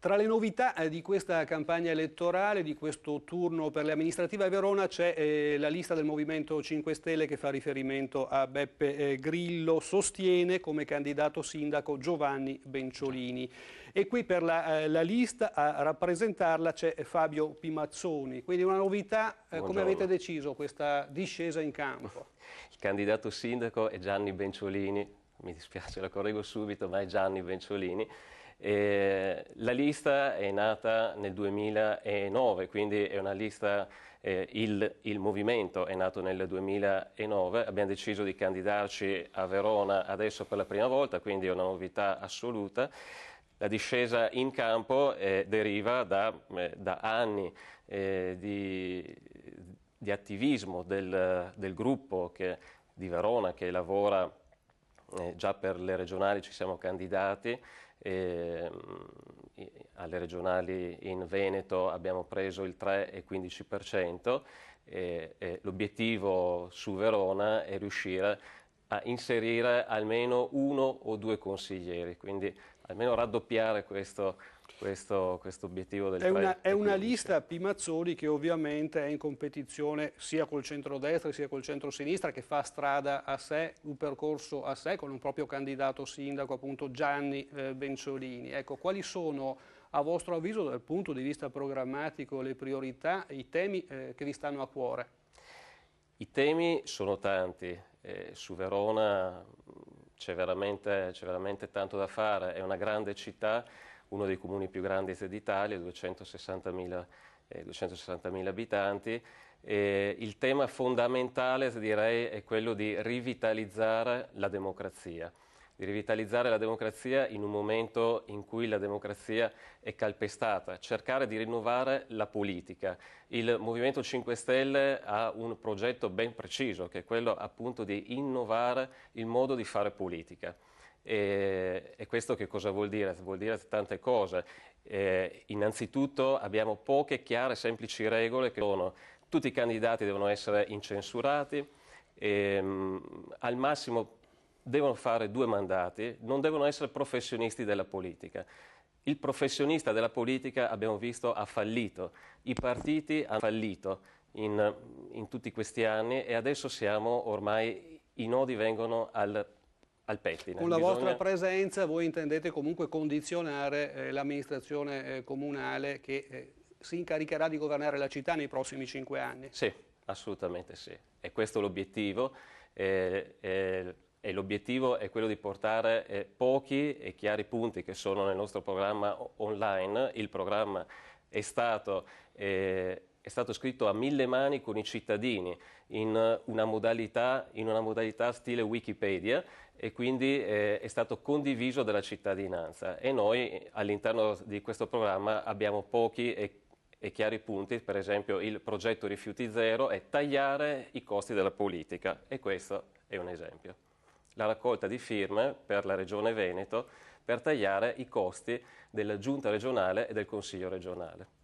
Tra le novità di questa campagna elettorale, di questo turno per le amministrative a Verona, c'è la lista del Movimento 5 Stelle che fa riferimento a Beppe Grillo, sostiene come candidato sindaco Giovanni Benciolini. E qui per la lista a rappresentarla c'è Fabio Pimazzoni. Quindi una novità, come avete deciso questa discesa in campo? Il candidato sindaco è Gianni Benciolini, mi dispiace, la correggo subito, ma è Gianni Benciolini. La lista è nata nel 2009, quindi è una lista, il movimento è nato nel 2009, abbiamo deciso di candidarci a Verona adesso per la prima volta, quindi è una novità assoluta. La discesa in campo deriva da anni di attivismo del gruppo di Verona che lavora già per le regionali, ci siamo candidati. Alle regionali in Veneto abbiamo preso il 3,15%. L'obiettivo su Verona è riuscire a inserire almeno uno o due consiglieri, quindi almeno raddoppiare questo obiettivo del 3,15%. È una lista Pimazzoli che ovviamente è in competizione sia col centrodestra sia col centrosinistra, che fa strada a sé, un percorso a sé con un proprio candidato sindaco, appunto Gianni Benciolini. Ecco, quali sono a vostro avviso dal punto di vista programmatico le priorità, i temi che vi stanno a cuore? I temi sono tanti, su Verona c'è veramente tanto da fare, è una grande città, uno dei comuni più grandi d'Italia, 260.000 abitanti. Il tema fondamentale, direi, è quello di rivitalizzare la democrazia. Di rivitalizzare la democrazia in un momento in cui la democrazia è calpestata, cercare di rinnovare la politica. Il Movimento 5 Stelle ha un progetto ben preciso, che è quello appunto di innovare il modo di fare politica. E questo che cosa vuol dire? Vuol dire tante cose. Innanzitutto abbiamo poche, chiare, semplici regole che sono: tutti i candidati devono essere incensurati, al massimo devono fare 2 mandati, non devono essere professionisti della politica. Il professionista della politica, abbiamo visto, ha fallito, i partiti hanno fallito in tutti questi anni e adesso ormai i nodi vengono al pettine. Con la vostra presenza voi intendete comunque condizionare l'amministrazione comunale che si incaricherà di governare la città nei prossimi 5 anni? Sì, assolutamente sì. E questo è l'obiettivo. E l'obiettivo è quello di portare pochi e chiari punti che sono nel nostro programma online. Il programma è stato scritto a 1000 mani con i cittadini in una modalità stile Wikipedia e quindi è stato condiviso dalla cittadinanza. E noi all'interno di questo programma abbiamo pochi e chiari punti. Per esempio il progetto Rifiuti Zero è tagliare i costi della politica e questo è un esempio. La raccolta di firme per la Regione Veneto per tagliare i costi della Giunta regionale e del Consiglio regionale.